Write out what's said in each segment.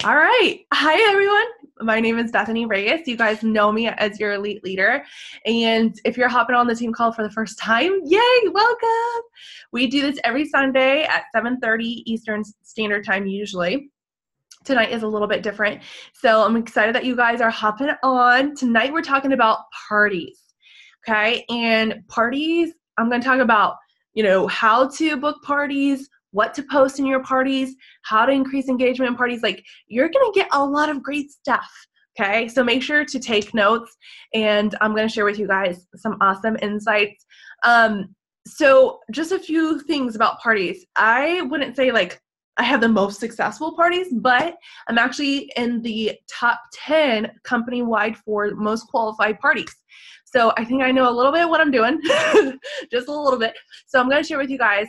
All right. Hi, everyone. My name is Bethany Reyes. You guys know me as your elite leader. And if you're hopping on the team call for the first time, yay, welcome. We do this every Sunday at 7:30 Eastern Standard Time usually. Tonight is a little bit different. So I'm excited that you guys are hopping on. Tonight we're talking about parties. Okay? And parties, I'm going to talk about, how to book parties, what to post in your parties, how to increase engagement in parties. Like, you're going to get a lot of great stuff. Okay? So make sure to take notes, and I'm going to share with you guys some awesome insights. So just a few things about parties. I wouldn't say like I have the most successful parties, but I'm actually in the top 10 company-wide for most qualified parties. So I think I know a little bit what I'm doing, just a little bit. So I'm going to share with you guys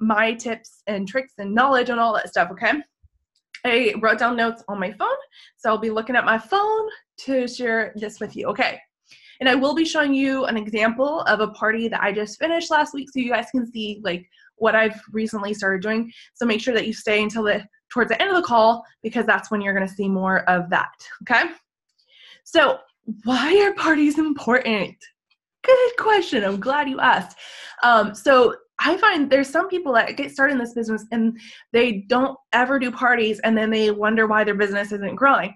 my tips and tricks and knowledge and all that stuff, okay? I wrote down notes on my phone, so I'll be looking at my phone to share this with you, okay? And I will be showing you an example of a party that I just finished last week so you guys can see like what I've recently started doing. So make sure that you stay until towards the end of the call because that's when you're going to see more of that, okay? So why are parties important? Good question. I'm glad you asked. So I find there's some people that get started in this business and they don't ever do parties and then they wonder why their business isn't growing.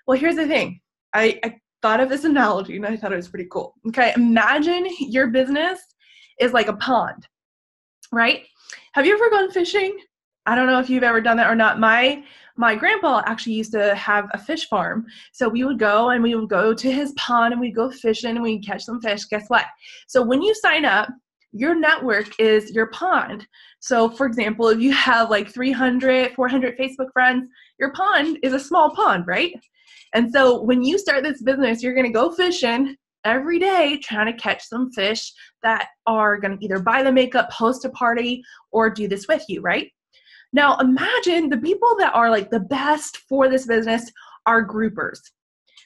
Well, here's the thing. I thought of this analogy and I thought it was pretty cool. Okay, imagine your business is like a pond, right? Have you ever gone fishing? I don't know if you've ever done that or not. My grandpa actually used to have a fish farm. So we would go to his pond and we'd go fishing and we'd catch some fish. Guess what? So when you sign up, your network is your pond. So for example, if you have like 300, 400 Facebook friends, your pond is a small pond, right? And so when you start this business, you're going to go fishing every day trying to catch some fish that are going to either buy the makeup, host a party, or do this with you, right? Now imagine the people that are like the best for this business are groupers.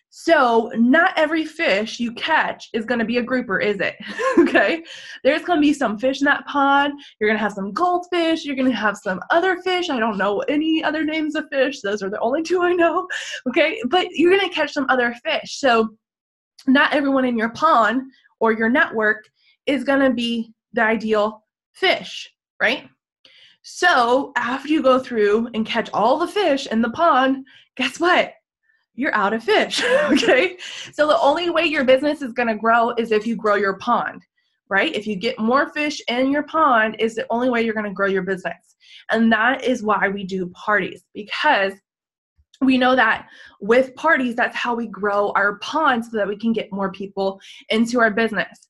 So not every fish you catch is going to be a grouper, is it? Okay. There's going to be some fish in that pond. You're going to have some goldfish. You're going to have some other fish. I don't know any other names of fish. Those are the only two I know. Okay. But you're going to catch some other fish. So not everyone in your pond or your network is going to be the ideal fish, right? So after you go through and catch all the fish in the pond, guess what? You're out of fish, okay? So the only way your business is going to grow is if you grow your pond, right? If you get more fish in your pond is the only way you're going to grow your business. And that is why we do parties, because we know that with parties, that's how we grow our pond so that we can get more people into our business.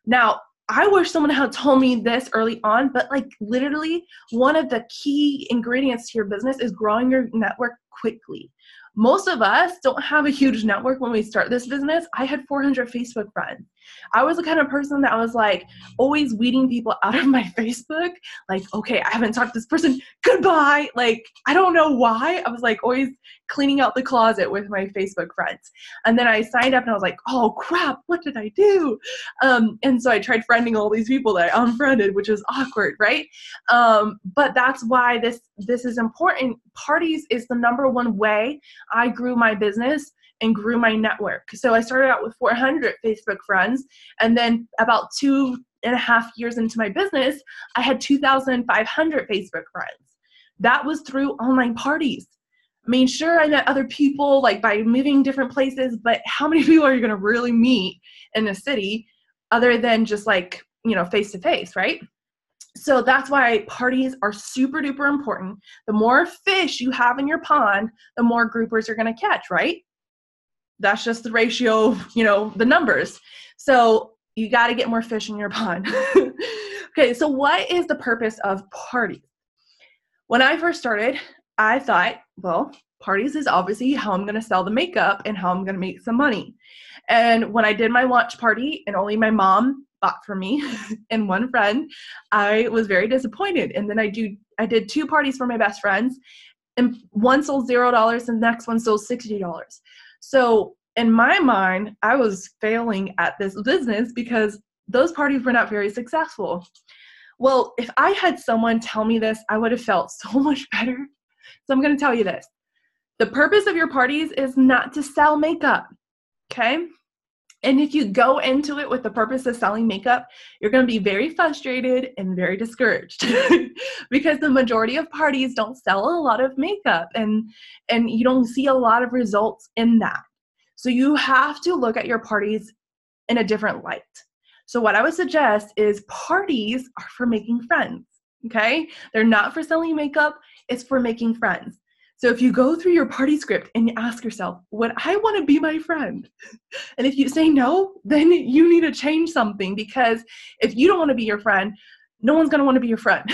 Now, I wish someone had told me this early on, but like literally one of the key ingredients to your business is growing your network quickly. Most of us don't have a huge network when we start this business. I had 400 Facebook friends. I was the kind of person that was like always weeding people out of my Facebook. Like, okay, I haven't talked to this person. Goodbye. Like, I don't know why. I was like always cleaning out the closet with my Facebook friends. And then I signed up and I was like, oh crap, what did I do? And so I tried friending all these people that I unfriended, which is awkward, right? But that's why this is important. Parties is the number one way I grew my business and grew my network. So I started out with 400 Facebook friends, and then about 2.5 years into my business, I had 2,500 Facebook friends. That was through online parties. I mean, sure, I met other people like by moving different places, but how many people are you going to really meet in a city other than just like, face to face, right? So that's why parties are super duper important. The more fish you have in your pond, the more groupers you're going to catch, right? That's just the ratio of, the numbers. So you got to get more fish in your pond. Okay, so what is the purpose of parties? When I first started, I thought, well, parties is obviously how I'm going to sell the makeup and how I'm going to make some money. And when I did my launch party and only my mom bought for me and one friend, I was very disappointed. And then I did 2 parties for my best friends, and one sold $0 and the next one sold $60. So in my mind, I was failing at this business because those parties were not very successful. Well, if I had someone tell me this, I would have felt so much better. So I'm going to tell you this. The purpose of your parties is not to sell makeup, okay? And if you go into it with the purpose of selling makeup, you're going to be very frustrated and very discouraged because the majority of parties don't sell a lot of makeup, and you don't see a lot of results in that. So you have to look at your parties in a different light. So what I would suggest is parties are for making friends, okay? They're not for selling makeup, it's for making friends. So if you go through your party script and you ask yourself, would I want to be my friend? And if you say no, then you need to change something, because if you don't want to be your friend, no one's going to want to be your friend,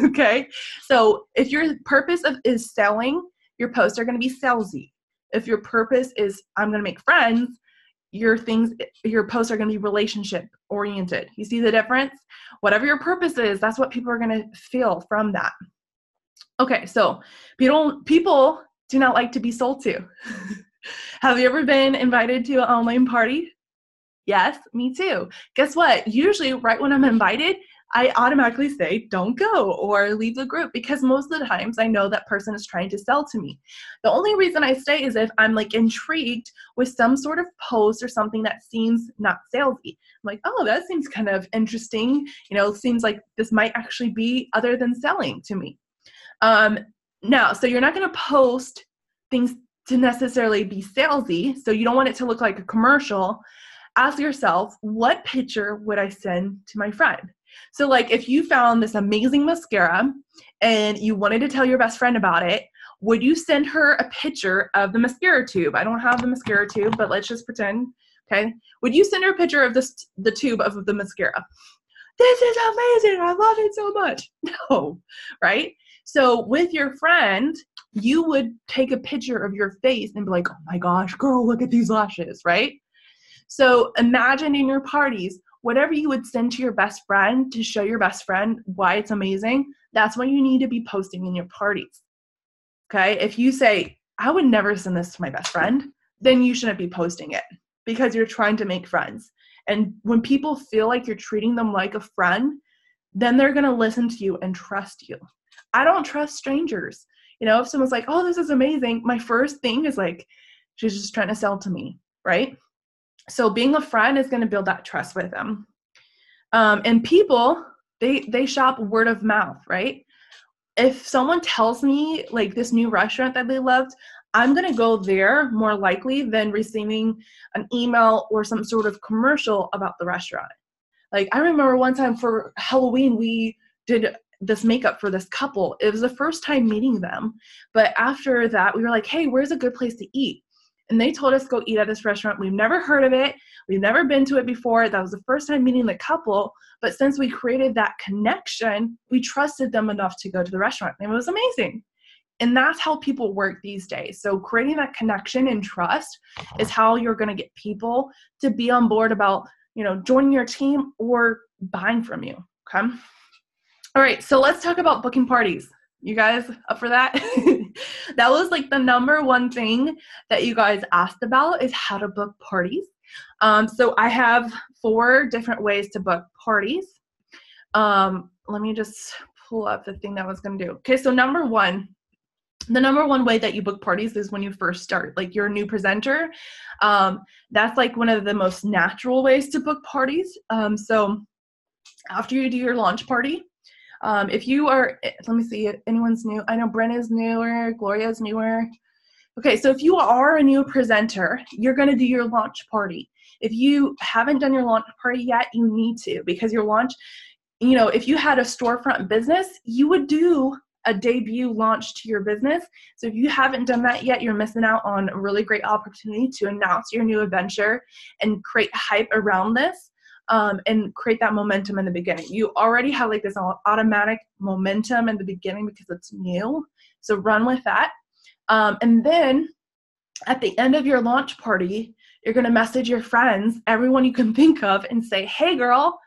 okay? So if your purpose is selling, your posts are going to be salesy. If your purpose is I'm going to make friends, your posts are going to be relationship oriented. You see the difference? Whatever your purpose is, that's what people are going to feel from that. Okay, so people do not like to be sold to. Have you ever been invited to an online party? Yes, me too. Guess what? Usually right when I'm invited, I automatically say, don't go or leave the group, because most of the times I know that person is trying to sell to me. The only reason I stay is if I'm like intrigued with some sort of post or something that seems not salesy. I'm like, oh, that seems kind of interesting. Seems like this might actually be other than selling to me. Now, so you're not going to post things to necessarily be salesy. So you don't want it to look like a commercial. Ask yourself, what picture would I send to my friend? So like if you found this amazing mascara and you wanted to tell your best friend about it, would you send her a picture of the mascara tube? I don't have the mascara tube, but let's just pretend, okay? Would you send her a picture of the tube of the mascara? This is amazing, I love it so much. No, right? So with your friend, you would take a picture of your face and be like, oh my gosh, girl, look at these lashes, right? So imagine in your parties, whatever you would send to your best friend to show your best friend why it's amazing, that's what you need to be posting in your parties. Okay? If you say, I would never send this to my best friend, then you shouldn't be posting it, because you're trying to make friends. And when people feel like you're treating them like a friend, then they're going to listen to you and trust you. I don't trust strangers. If someone's like, oh, this is amazing, my first thing is like, she's just trying to sell to me, right? So being a friend is going to build that trust with them. And people, they shop word of mouth, right? If someone tells me like this new restaurant that they loved, I'm going to go there more likely than receiving an email or some sort of commercial about the restaurant. Like I remember one time for Halloween, we did this makeup for this couple. It was the first time meeting them. But after that, we were like, hey, where's a good place to eat? And they told us go eat at this restaurant. We've never heard of it. We've never been to it before. That was the first time meeting the couple. But since we created that connection, we trusted them enough to go to the restaurant. And it was amazing. And that's how people work these days. So creating that connection and trust is how you're going to get people to be on board about, joining your team or buying from you. Okay. All right. So let's talk about booking parties. You guys up for that? That was like the number one thing that you guys asked about, is how to book parties. So I have 4 different ways to book parties. Let me just pull up the thing that I was going to do. Okay. So the number one way that you book parties is when you first start, like you're a new presenter. That's like one of the most natural ways to book parties. So after you do your launch party, if you are, let me see if anyone's new. I know Brenna's newer, Gloria's newer. Okay, so if you are a new presenter, you're going to do your launch party. If you haven't done your launch party yet, you need to, because your launch, if you had a storefront business, you would do a debut launch to your business. So if you haven't done that yet, you're missing out on a really great opportunity to announce your new adventure and create hype around this. And create that momentum in the beginning. You already have like this automatic momentum in the beginning because it's new. So run with that. And then at the end of your launch party, you're going to message your friends, everyone you can think of, and say, hey girl,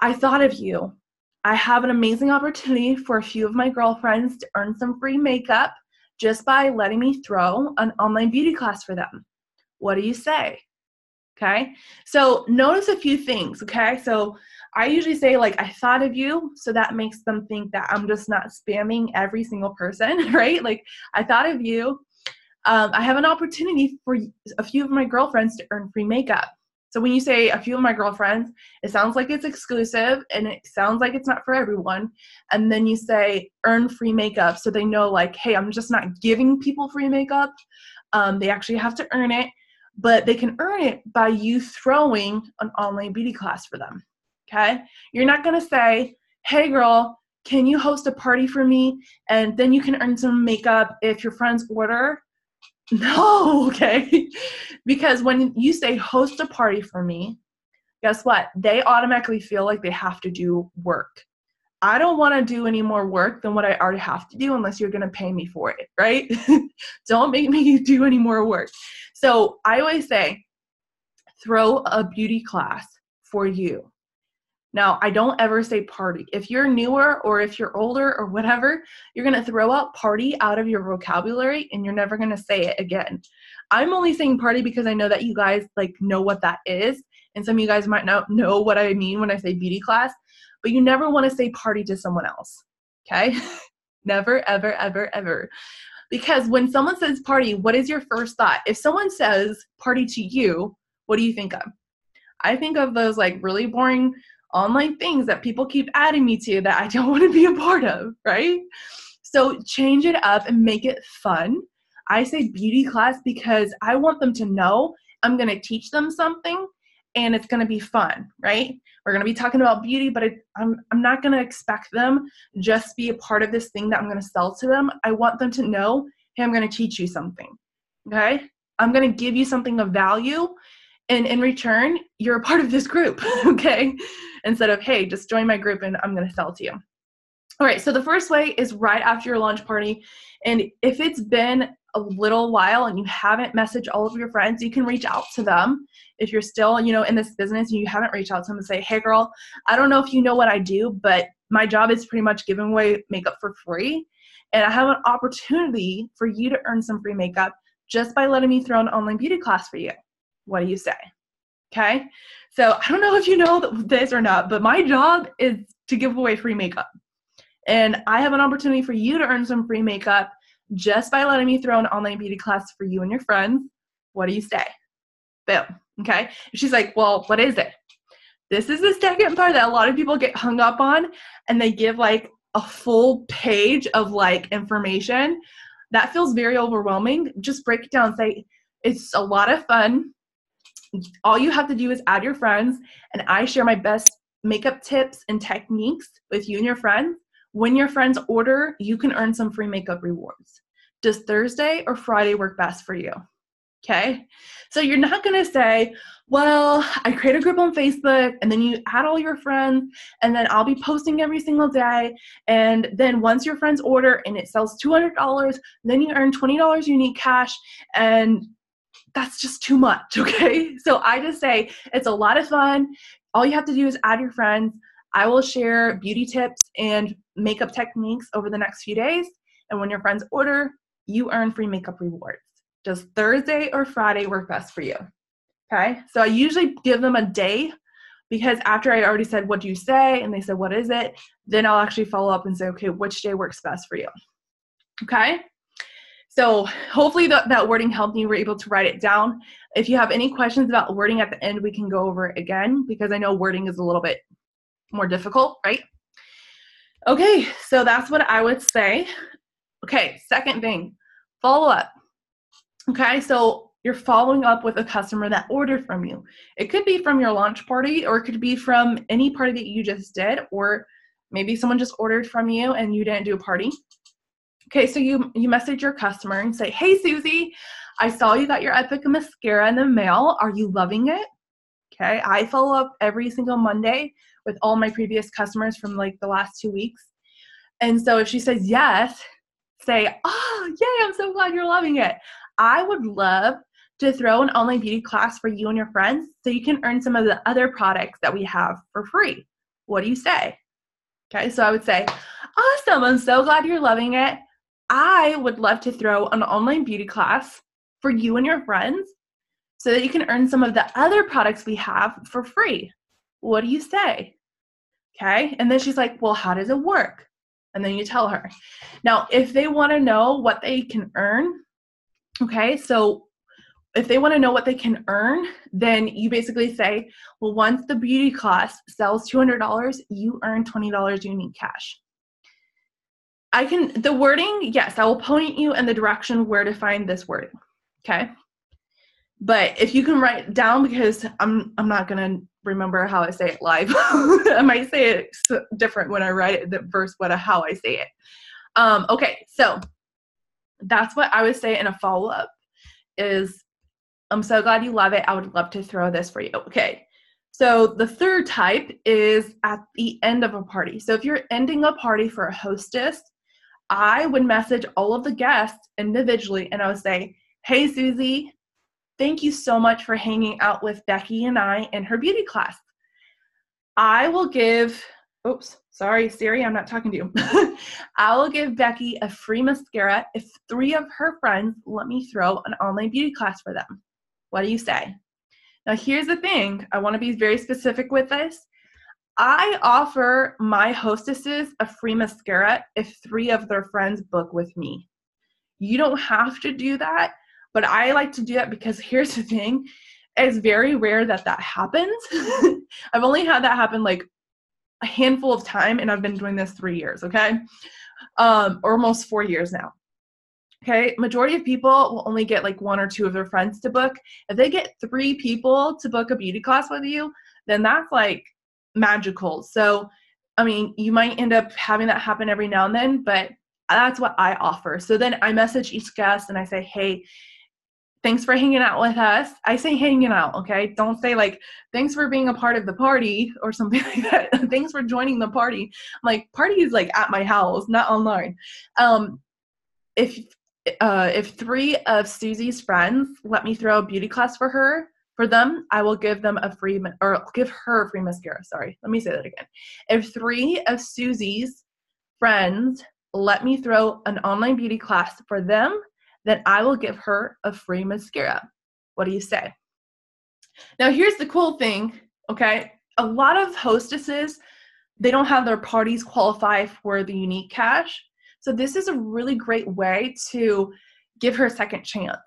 I thought of you. I have an amazing opportunity for a few of my girlfriends to earn some free makeup just by letting me throw an online beauty class for them. What do you say? Okay, so notice a few things, okay? So I usually say like, I thought of you, so that makes them think that I'm just not spamming every single person, right? Like I thought of you. I have an opportunity for a few of my girlfriends to earn free makeup. So when you say a few of my girlfriends, it sounds like it's exclusive and it sounds like it's not for everyone. And then you say earn free makeup so they know like, hey, I'm just not giving people free makeup. They actually have to earn it, but they can earn it by you throwing an online beauty class for them, okay? You're not gonna say, hey girl, can you host a party for me? And then you can earn some makeup if your friends order. No, okay? Because when you say host a party for me, guess what? They automatically feel like they have to do work. I don't want to do any more work than what I already have to do unless you're going to pay me for it, right? Don't make me do any more work. So I always say, throw a beauty class for you. Now, I don't ever say party. If you're newer or if you're older or whatever, you're going to throw out party out of your vocabulary and you're never going to say it again. I'm only saying party because I know that you guys like know what that is. And some of you guys might not know what I mean when I say beauty class, but you never want to say party to someone else. Okay? Never, ever, ever, ever. Because when someone says party, what is your first thought? If someone says party to you, what do you think of? I think of those like really boring online things that people keep adding me to that I don't want to be a part of, right? So change it up and make it fun. I say beauty class because I want them to know I'm going to teach them something and it's going to be fun, right? We're going to be talking about beauty, but I'm not going to expect them just be a part of this thing that I'm going to sell to them. I want them to know, hey, I'm going to teach you something, okay? I'm going to give you something of value. And in return, you're a part of this group, okay? Instead of, hey, just join my group and I'm going to sell to you. All right, so the first way is right after your launch party. And if it's been a little while and you haven't messaged all of your friends, you can reach out to them. If you're still, in this business and you haven't reached out to them and say, hey, girl, I don't know if you know what I do, but my job is pretty much giving away makeup for free. And I have an opportunity for you to earn some free makeup just by letting me throw an online beauty class for you. What do you say? Okay. So I don't know if you know this or not, but my job is to give away free makeup. And I have an opportunity for you to earn some free makeup just by letting me throw an online beauty class for you and your friends. What do you say? Boom. Okay. And she's like, well, what is it? This is the second part that a lot of people get hung up on, and they give like a full page of like information. That feels very overwhelming. Just break it down. Say, it's a lot of fun. All you have to do is add your friends, and I share my best makeup tips and techniques with you and your friends. When your friends order, you can earn some free makeup rewards. Does Thursday or Friday work best for you? Okay? So you're not going to say, well, I create a group on Facebook, and then you add all your friends, and then I'll be posting every single day, and then once your friends order and it sells $200, then you earn $20 unique cash, and that's just too much, okay? So I just say it's a lot of fun. All you have to do is add your friends. I will share beauty tips and makeup techniques over the next few days. And when your friends order, you earn free makeup rewards. Does Thursday or Friday work best for you? Okay? So I usually give them a day, because after I already said, what do you say? And they said, what is it? Then I'll actually follow up and say, okay, which day works best for you? Okay? So hopefully that wording helped you. You were able to write it down. If you have any questions about wording at the end, we can go over it again, because I know wording is a little bit more difficult, right? Okay, so that's what I would say. Okay, second thing, follow up. Okay, so you're following up with a customer that ordered from you. It could be from your launch party, or it could be from any party that you just did, or maybe someone just ordered from you and you didn't do a party. Okay, so you message your customer and say, hey, Susie, I saw you got your Epic mascara in the mail. Are you loving it? Okay, I follow up every single Monday with all my previous customers from like the last 2 weeks. And so if she says yes, say, oh, yay, I'm so glad you're loving it. I would love to throw an online beauty class for you and your friends so you can earn some of the other products that we have for free. What do you say? Okay, so I would say, awesome, I'm so glad you're loving it. I would love to throw an online beauty class for you and your friends so that you can earn some of the other products we have for free. What do you say? Okay, and then she's like, well, how does it work? And then you tell her. Now, if they want to know what they can earn, Okay, so if they want to know what they can earn, then you basically say, well, once the beauty class sells $200, you earn $20 unique cash. The wording, yes, I will point you in the direction where to find this wording, okay? But if you can write it down, because I'm not going to remember how I say it live. I might say it different when I write it versus how I say it. Okay, so that's what I would say in a follow-up is, I'm so glad you love it. I would love to throw this for you. Okay. So the third type is at the end of a party. So if you're ending a party for a hostess, I would message all of the guests individually and I would say, hey, Susie, thank you so much for hanging out with Becky and I in her beauty class. I will give, oops, sorry, Siri, I'm not talking to you. I will give Becky a free mascara if 3 of her friends let me throw an online beauty class for them. What do you say? Now, here's the thing. I want to be very specific with this. I offer my hostesses a free mascara if 3 of their friends book with me. You don't have to do that, but I like to do that because here's the thing. It's very rare that happens. I've only had that happen like a handful of time, and I've been doing this 3 years, okay? Or almost 4 years now. Okay, majority of people will only get like 1 or 2 of their friends to book. If they get 3 people to book a beauty class with you, then that's like magical. So, I mean, you might end up having that happen every now and then, but that's what I offer. So then I message each guest and I say, hey, thanks for hanging out with us. I say hanging out, okay? Don't say like, thanks for being a part of the party or something like that. Thanks for joining the party. I'm like, party is like at my house, not online. If 3 of Susie's friends let me throw a beauty class for them, I will give them give her a free mascara. Sorry, let me say that again. If 3 of Susie's friends let me throw an online beauty class for them, then I will give her a free mascara. What do you say? Now, here's the cool thing, okay? A lot of hostesses, they don't have their parties qualify for the unique cash. So this is a really great way to give her a second chance,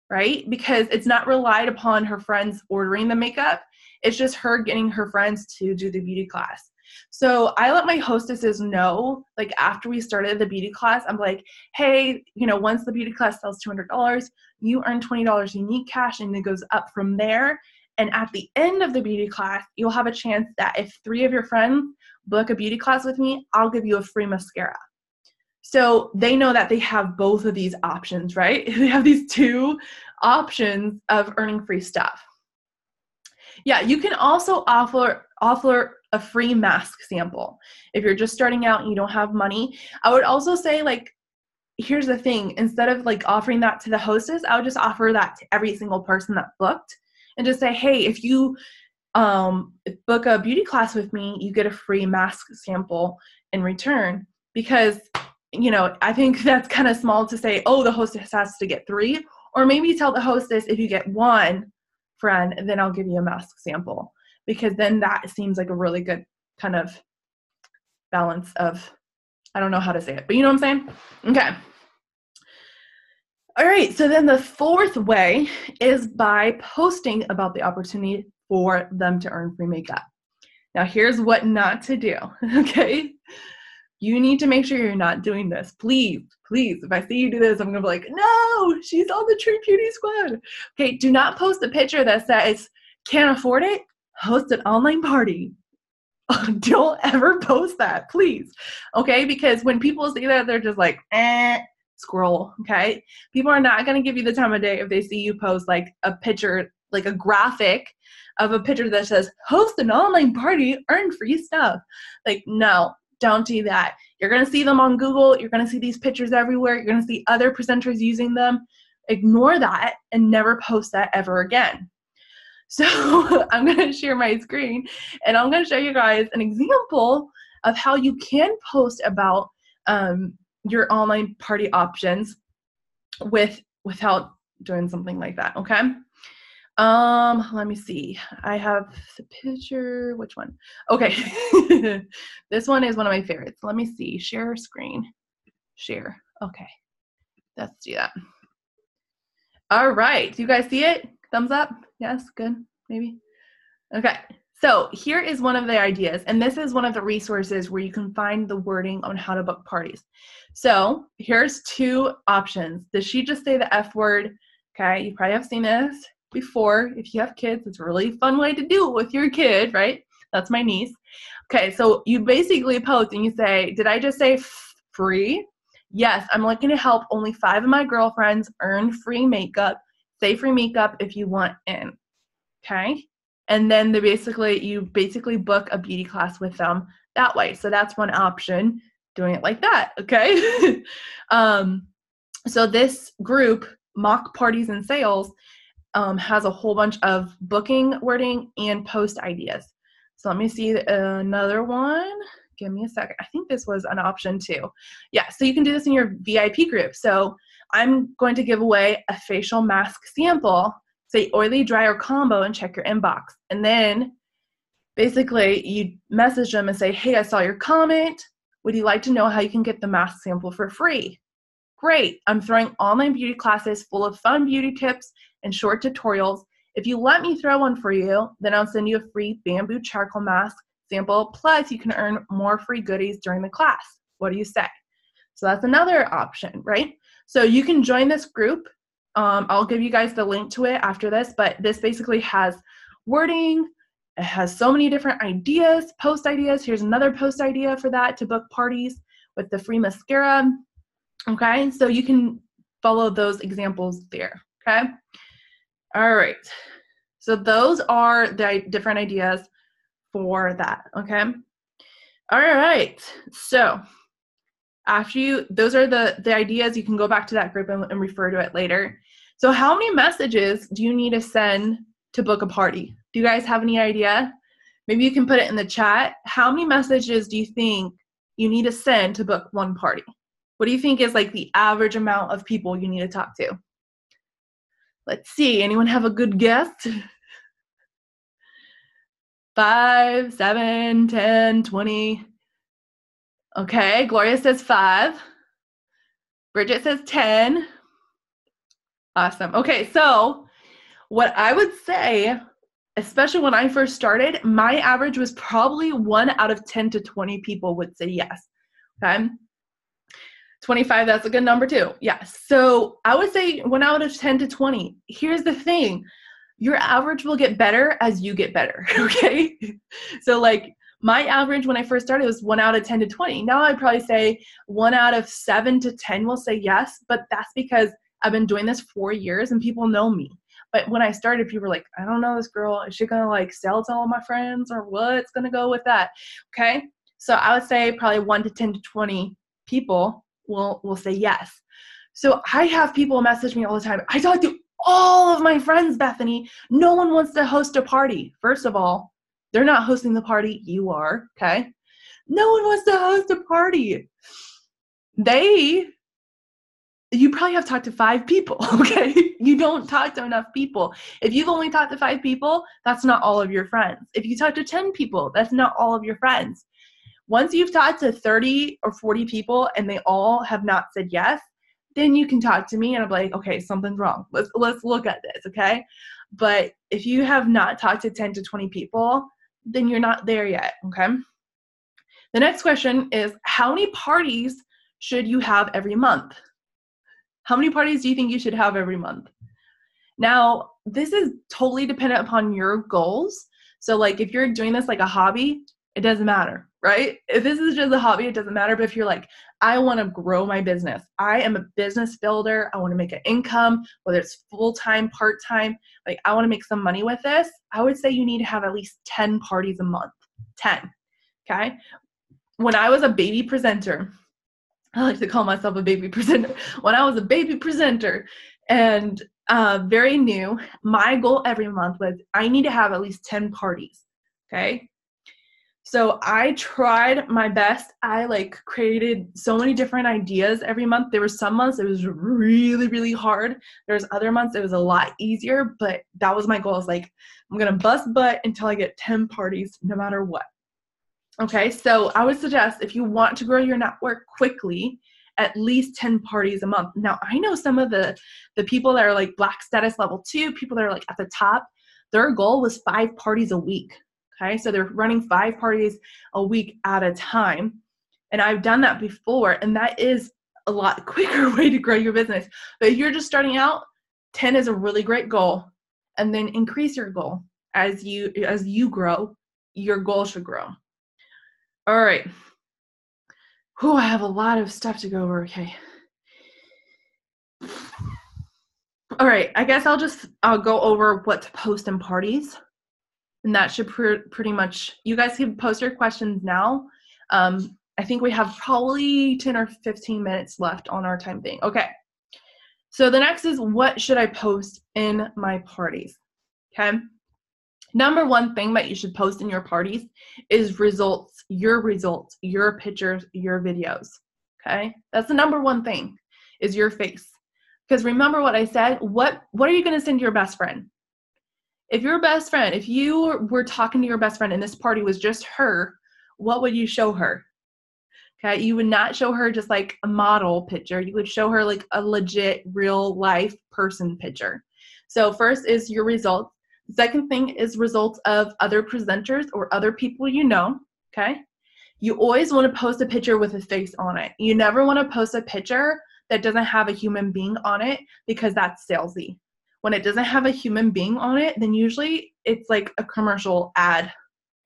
right? Because it's not relied upon her friends ordering the makeup. It's just her getting her friends to do the beauty class. So I let my hostesses know, like after we started the beauty class, I'm like, hey, once the beauty class sells $200, you earn $20 unique cash, and it goes up from there. And at the end of the beauty class, you'll have a chance that if 3 of your friends book a beauty class with me, I'll give you a free mascara. So they know that they have both of these options, right? They have these 2 options of earning free stuff. Yeah, you can also offer a free mask sample. If you're just starting out and you don't have money, I would also say, like, here's the thing. Instead of like offering that to the hostess, I would just offer that to every single person that booked and just say, hey, if you book a beauty class with me, you get a free mask sample in return. Because I think that's kind of small to say, oh, the hostess has to get 3, or maybe tell the hostess, if you get 1 friend, then I'll give you a mask sample, because then that seems like a really good kind of balance of, I don't know how to say it, but you know what I'm saying? Okay. All right. So then the 4th way is by posting about the opportunity for them to earn free makeup. Now here's what not to do. Okay. You need to make sure you're not doing this. Please, if I see you do this, I'm going to be like, no, she's on the True Beauty Squad. Okay, do not post a picture that says, can't afford it, host an online party. Don't ever post that, please. Okay, because when people see that, they're just like, scroll, okay? People are not going to give you the time of day if they see you post like a picture, like a graphic of a picture that says, host an online party, earn free stuff. Like, no. Don't do that. You're going to see them on Google. You're going to see these pictures everywhere. You're going to see other presenters using them. Ignore that and never post that ever again. So I'm going to share my screen and I'm going to show you guys an example of how you can post about your online party options without doing something like that. Okay. Let me see. I have the picture. Which one? Okay. This one is one of my favorites. Let me see. Share screen. Share. Okay. Let's do that. All right. Do you guys see it? Thumbs up? Yes, good, maybe. Okay. So here is one of the ideas, and this is one of the resources where you can find the wording on how to book parties. So here's two options. Did she just say the F word? Okay, you probably have seen this before. If you have kids, it's a really fun way to do it with your kid, right? That's my niece. Okay, so you basically post and you say, did I just say free? Yes, I'm looking to help only 5 of my girlfriends earn free makeup. Say free makeup if you want in. Okay? And then you basically book a beauty class with them that way. So that's one option, doing it like that, okay? So this group, Mock Parties and Sales, has a whole bunch of booking wording and post ideas. So let me see another one. Give me a second. I think this was an option too. Yeah, so you can do this in your VIP group. So I'm going to give away a facial mask sample, say oily, dry, or combo, and check your inbox. And then basically you message them and say, hey, I saw your comment. Would you like to know how you can get the mask sample for free? Great. I'm throwing online beauty classes full of fun beauty tips and short tutorials. If you let me throw one for you, then I'll send you a free bamboo charcoal mask sample. Plus, you can earn more free goodies during the class. What do you say? So that's another option, right? So you can join this group. I'll give you guys the link to it after this, but this basically has wording. It has so many different ideas, post ideas. Here's another post idea for that, to book parties with the free mascara. Okay, so you can follow those examples there, okay? All right, so those are the different ideas for that, okay? All right, so after those are the ideas. You can go back to that group and refer to it later. So how many messages do you need to send to book a party? Do you guys have any idea? Maybe you can put it in the chat. How many messages do you think you need to send to book one party? What do you think is like the average amount of people you need to talk to? Let's see. Anyone have a good guess? 5, 7, 10, 20. Okay, Gloria says 5. Bridget says 10. Awesome. Okay, so what I would say, especially when I first started, my average was probably 1 out of 10 to 20 people would say yes. Okay. 25, that's a good number too. Yes. So I would say 1 out of 10 to 20. Here's the thing. Your average will get better as you get better. Okay. So like my average when I first started was 1 out of 10 to 20. Now I'd probably say 1 out of 7 to 10 will say yes, but that's because I've been doing this 4 years and people know me. But when I started, people were like, I don't know this girl. Is she going to like sell to all my friends, or what's going to go with that? Okay. So I would say probably 1 to 10 to 20 people will say yes. So I have people message me all the time. I talk to all of my friends, Bethany. No one wants to host a party. First of all, they're not hosting the party. You are, okay? No one wants to host a party. You probably have talked to 5 people, okay? You don't talk to enough people. If you've only talked to 5 people, that's not all of your friends. If you talk to 10 people, that's not all of your friends. Once you've talked to 30 or 40 people and they all have not said yes, then you can talk to me and I'm like, okay, something's wrong. Let's look at this, okay? But if you have not talked to 10 to 20 people, then you're not there yet, okay? The next question is, how many parties should you have every month? How many parties do you think you should have every month? Now, this is totally dependent upon your goals. So like if you're doing this like a hobby, it doesn't matter, right? If this is just a hobby, it doesn't matter. But if you're like, I want to grow my business, I am a business builder, I want to make an income, whether it's full-time, part-time, like I want to make some money with this, I would say you need to have at least 10 parties a month. 10, okay? When I was a baby presenter, I like to call myself a baby presenter. When I was a baby presenter and very new, my goal every month was I need to have at least 10 parties, okay? So I tried my best. I like created so many different ideas every month. There were some months it was really, really hard. There's other months it was a lot easier, but that was my goal. I was like, I'm going to bust butt until I get 10 parties no matter what. Okay, so I would suggest if you want to grow your network quickly at least 10 parties a month. Now, I know some of the people that are like Black status level 2, people that are like at the top, their goal was 5 parties a week. Okay, so they're running 5 parties a week at a time. And I've done that before, and that is a lot quicker way to grow your business. But if you're just starting out, 10 is a really great goal, and then increase your goal as you grow. Your goal should grow. All right. I have a lot of stuff to go over. Okay. All right. I guess I'll go over what to post in parties. And that should pretty much, you guys can post your questions now. I think we have probably 10 or 15 minutes left on our time thing. Okay. So the next is, what should I post in my parties? Okay. Number one thing that you should post in your parties is results, your pictures, your videos. Okay. That's the number one thing, is your face. Because remember what I said, what are you going to send to your best friend? If you were talking to your best friend and this party was just her, what would you show her? Okay, you would not show her just like a model picture. You would show her like a legit, real life person picture. So first is your results. The second thing is results of other presenters or other people you know. Okay, you always want to post a picture with a face on it. You never want to post a picture that doesn't have a human being on it, because that's salesy. When it doesn't have a human being on it, then usually it's like a commercial ad,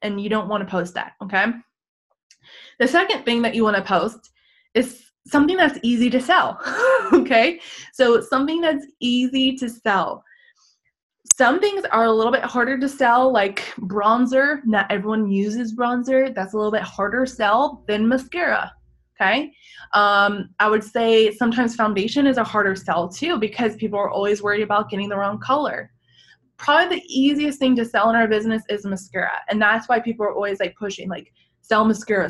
and you don't want to post that, okay? The second thing that you want to post is something that's easy to sell, okay? So something that's easy to sell. Some things are a little bit harder to sell, like bronzer. Not everyone uses bronzer. That's a little bit harder to sell than mascara, okay? I would say sometimes foundation is a harder sell too, because people are always worried about getting the wrong color. Probably the easiest thing to sell in our business is mascara. And that's why people are always like pushing, like, sell mascara,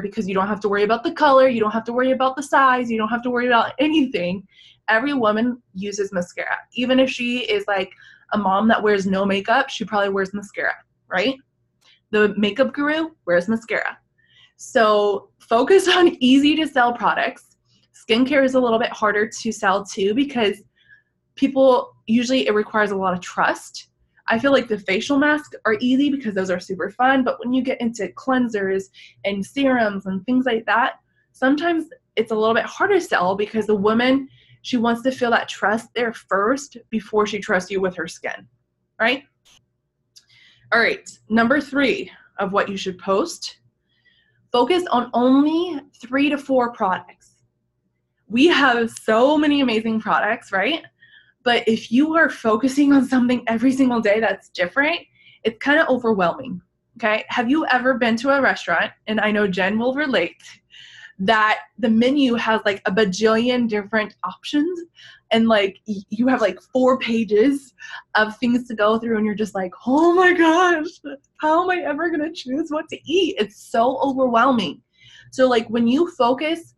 because you don't have to worry about the color. You don't have to worry about the size. You don't have to worry about anything. Every woman uses mascara. Even if she is like a mom that wears no makeup, she probably wears mascara, right? The makeup guru wears mascara. So focus on easy to sell products. Skincare is a little bit harder to sell too, because people, usually it requires a lot of trust. I feel like the facial masks are easy because those are super fun, but when you get into cleansers and serums and things like that, sometimes it's a little bit harder to sell, because the woman, she wants to feel that trust there first before she trusts you with her skin, right? All right, number 3 of what you should post. Focus on only 3 to 4 products. We have so many amazing products, right? But if you are focusing on something every single day that's different, it's kind of overwhelming, okay? Have you ever been to a restaurant, and I know Jen will relate, that the menu has like a bajillion different options, and like you have like 4 pages of things to go through, and you're just like, oh my gosh, how am I ever gonna choose what to eat? It's so overwhelming. So like when you focus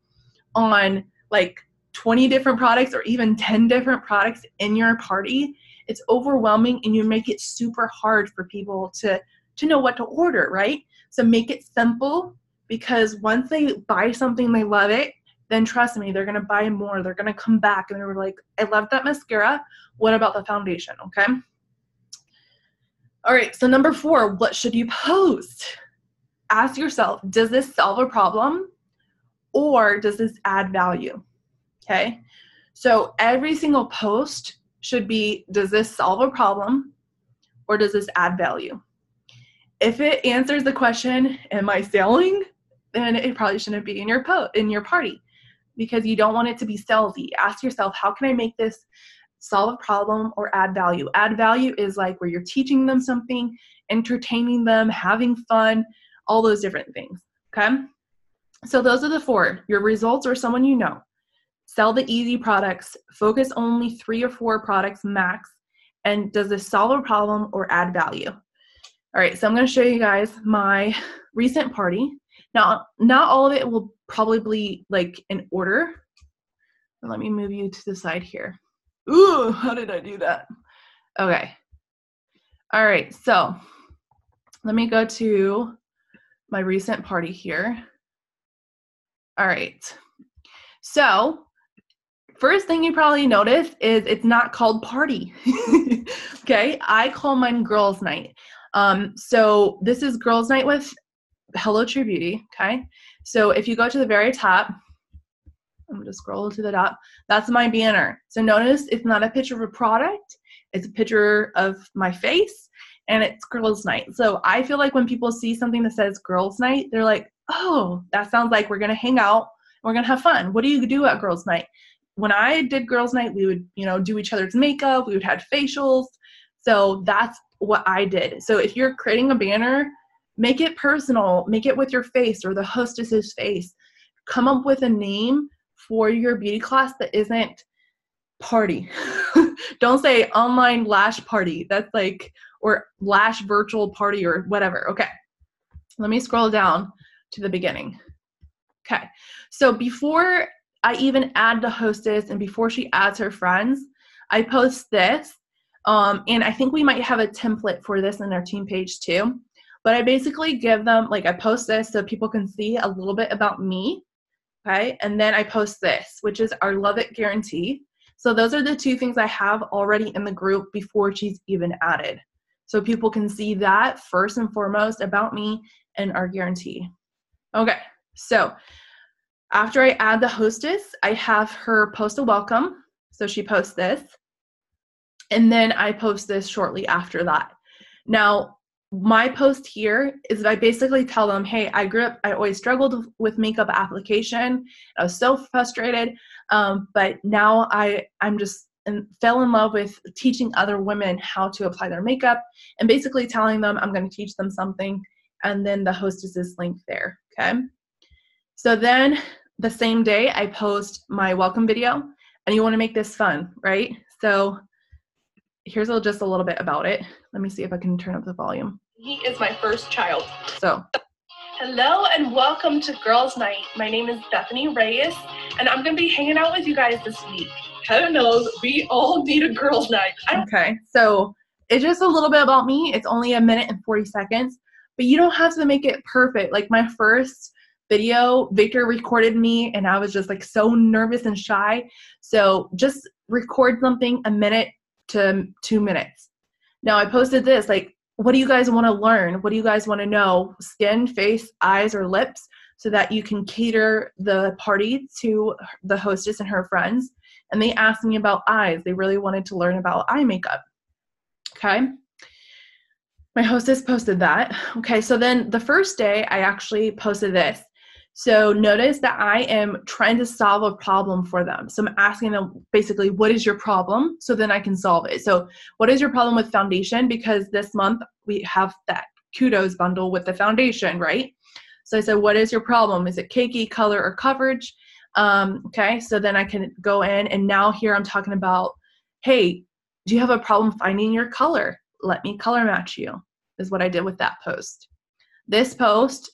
on like 20 different products or even 10 different products in your party, it's overwhelming, and you make it super hard for people to know what to order, right? So make it simple, because once they buy something, they love it, then trust me, they're going to buy more. They're going to come back and they're like, I love that mascara. What about the foundation? Okay. All right. So number 4, what should you post? Ask yourself, does this solve a problem, or does this add value? Okay. So every single post should be, does this solve a problem, or does this add value? If it answers the question, am I selling? Then it probably shouldn't be in your party, because you don't want it to be salesy. Ask yourself, how can I make this solve a problem or add value? Add value is like where you're teaching them something, entertaining them, having fun, all those different things. Okay. So those are the 4. Your results or someone you know. Sell the easy products. Focus only 3 or 4 products max. And does this solve a problem or add value? All right, so I'm going to show you guys my recent party. Now, not all of it will probably be like in order. Let me move you to the side here. Ooh, how did I do that? Okay. All right, so let me go to my recent party here. All right. So first thing you probably noticed is it's not called party. Okay, I call mine girls night. So this is girls night with Hello True Beauty. Okay, so if you go to the very top, I'm going to scroll to the top. That's my banner. So notice it's not a picture of a product. It's a picture of my face, and it's girls night. So I feel like when people see something that says girls night, they're like, oh, that sounds like we're going to hang out. We're going to have fun. What do you do at girls night? When I did girls night, we would, do each other's makeup. We would have facials. So that's what I did. So if you're creating a banner, make it personal. Make it with your face or the hostess's face. Come up with a name for your beauty class that isn't party. Don't say online lash party. That's like, or lash virtual party or whatever. Okay. Let me scroll down to the beginning. Okay. So before I even add the hostess and before she adds her friends, I post this. And I think we might have a template for this in our team page too. But I basically give them, like, I post this so people can see a little bit about me. Okay. And then I post this, which is our Love It guarantee. So those are the two things I have already in the group before she's even added. So people can see that first and foremost about me and our guarantee. Okay. So after I add the hostess, I have her post a welcome. So she posts this. And then I post this shortly after that. Now, my post here is I basically tell them, hey, I always struggled with makeup application. I was so frustrated. But now I'm just fell in love with teaching other women how to apply their makeup and basically telling them I'm going to teach them something. And then the hostess's link there. Okay. So then the same day I post my welcome video, and you want to make this fun, right? So here's just a little bit about it. Let me see if I can turn up the volume. He is my first child. So, hello and welcome to Girls Night. My name is Bethany Reyes, and I'm going to be hanging out with you guys this week. Heaven knows we all need a girls' night. Okay, so it's just a little bit about me. It's only 1 minute and 40 seconds, but you don't have to make it perfect. Like my first video, Victor recorded me, and I was just like so nervous and shy. So just record something 1 minute to 2 minutes. Now I posted this, like, what do you guys want to learn? What do you guys want to know? Skin, face, eyes, or lips, so that you can cater the party to the hostess and her friends. And they asked me about eyes. They really wanted to learn about eye makeup. Okay. My hostess posted that. Okay. So then the first day I actually posted this. So notice that I am trying to solve a problem for them. So I'm asking them basically, what is your problem? So then I can solve it. So what is your problem with foundation? Because this month we have that kudos bundle with the foundation, right? So I said, what is your problem? Is it cakey, color, or coverage? Okay, so then I can go in, and now here I'm talking about, hey, do you have a problem finding your color? Let me color match you, is what I did with that post. This post,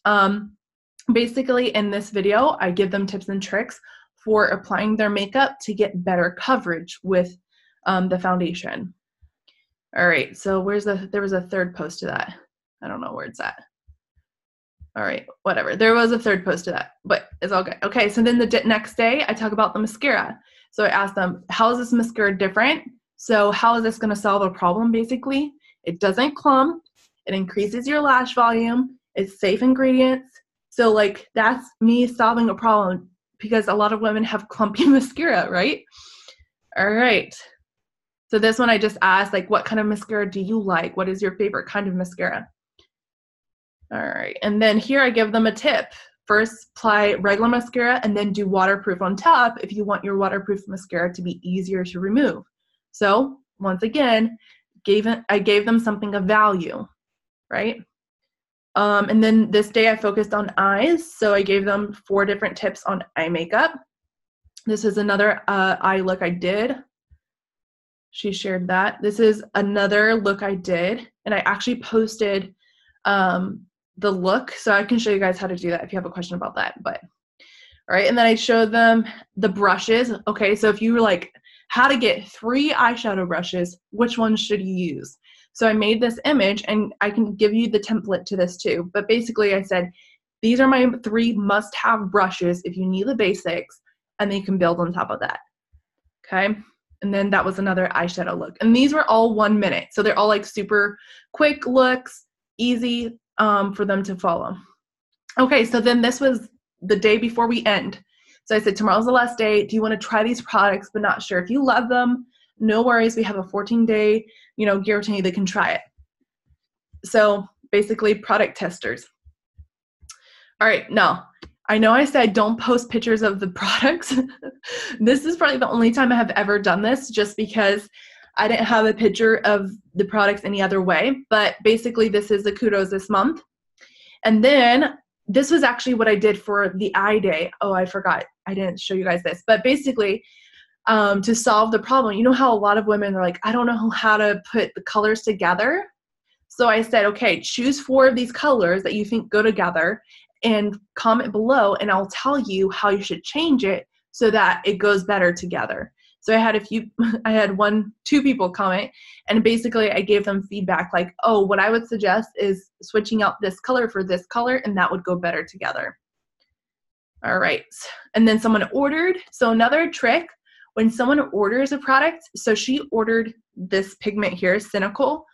basically in this video, I give them tips and tricks for applying their makeup to get better coverage with the foundation. All right, so there was a third post to that. I don't know where it's at. All right, whatever. There was a third post to that, but it's all good. Okay, so then the next day, I talk about the mascara. So I asked them, how is this mascara different? So how is this going to solve a problem, basically? It doesn't clump. It increases your lash volume. It's safe ingredients. So, like, that's me solving a problem because a lot of women have clumpy mascara, right? All right. So this one I just asked, like, what kind of mascara do you like? What is your favorite kind of mascara? All right. And then here I give them a tip. First, apply regular mascara and then do waterproof on top if you want your waterproof mascara to be easier to remove. So, once again, I gave them something of value, right? And then this day I focused on eyes. So I gave them 4 different tips on eye makeup. This is another eye look I did. She shared that. This is another look I did. And I actually posted the look. So I can show you guys how to do that if you have a question about that. But all right. And then I showed them the brushes. Okay. So if you were like, how to get 3 eyeshadow brushes, which one should you use? So I made this image, and I can give you the template to this too. But basically I said, these are my 3 must-have brushes if you need the basics. and then you can build on top of that. Okay. And then that was another eyeshadow look. And these were all 1 minute. So they're all like super quick looks, easy for them to follow. Okay, so then this was the day before we end. So I said, tomorrow's the last day. Do you want to try these products but not sure if you love them? No worries. We have a 14-day, guarantee they can try it. So basically product testers. All right, now I know I said don't post pictures of the products. This is probably the only time I have ever done this, just because I didn't have a picture of the products any other way. But basically this is the kudos this month. And then this was actually what I did for the eye day. Oh, I forgot. I didn't show you guys this. But basically, to solve the problem, you know how a lot of women are like, I don't know how to put the colors together. So I said, okay, choose 4 of these colors that you think go together and comment below, and I'll tell you how you should change it so that it goes better together. So I had two people comment, and basically I gave them feedback like, oh, what I would suggest is switching out this color for this color, and that would go better together. All right, and then someone ordered. So another trick, when someone orders a product, so she ordered this pigment here, Cynical.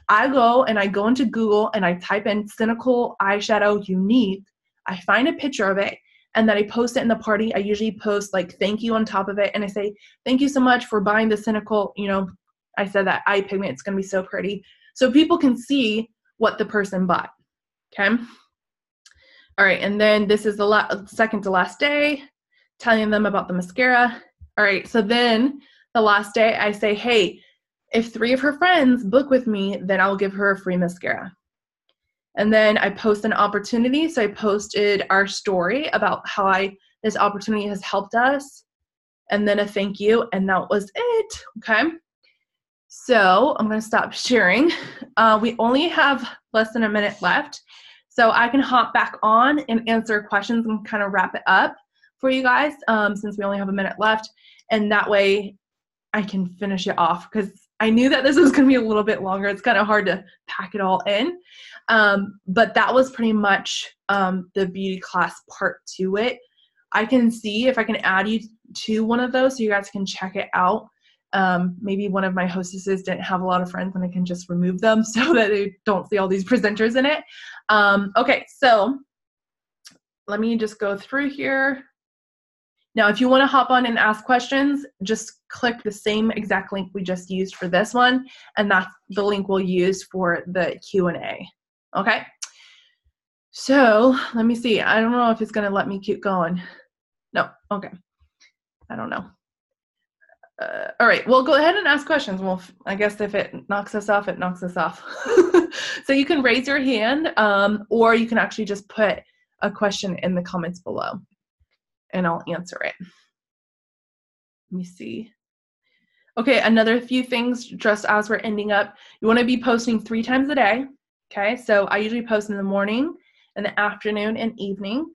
I go into Google and I type in Cynical eyeshadow unique. I find a picture of it, and then I post it in the party. I usually post like thank you on top of it, and I say thank you so much for buying the Cynical. I said that eye pigment, it's gonna be so pretty, so people can see what the person bought. Okay. All right, and then this is the second to last day, telling them about the mascara. All right, so then the last day I say, hey, if 3 of her friends book with me, then I'll give her a free mascara. And then I post an opportunity. So I posted our story about how this opportunity has helped us, and then a thank you, and that was it. Okay. So I'm going to stop sharing. We only have less than a minute left, so I can hop back on and answer questions and kind of wrap it up for you guys, since we only have a minute left, and that way I can finish it off, because I knew that this was going to be a little bit longer. It's kind of hard to pack it all in. But that was pretty much the beauty class part to it. I can see if I can add you to one of those so you guys can check it out. Maybe one of my hostesses didn't have a lot of friends, and I can just remove them so that they don't see all these presenters in it. Okay, so let me just go through here. Now, if you want to hop on and ask questions, just click the same exact link we just used for this one, and that's the link we'll use for the Q&A. Okay? So let me see. I don't know if it's going to let me keep going. No. Okay. I don't know. All right. Well, go ahead and ask questions. Well, I guess if it knocks us off, it knocks us off. So you can raise your hand, or you can actually just put a question in the comments below, and I'll answer it. Let me see. Okay, another few things just as we're ending up. You want to be posting 3 times a day. Okay, so I usually post in the morning, in the afternoon, and evening.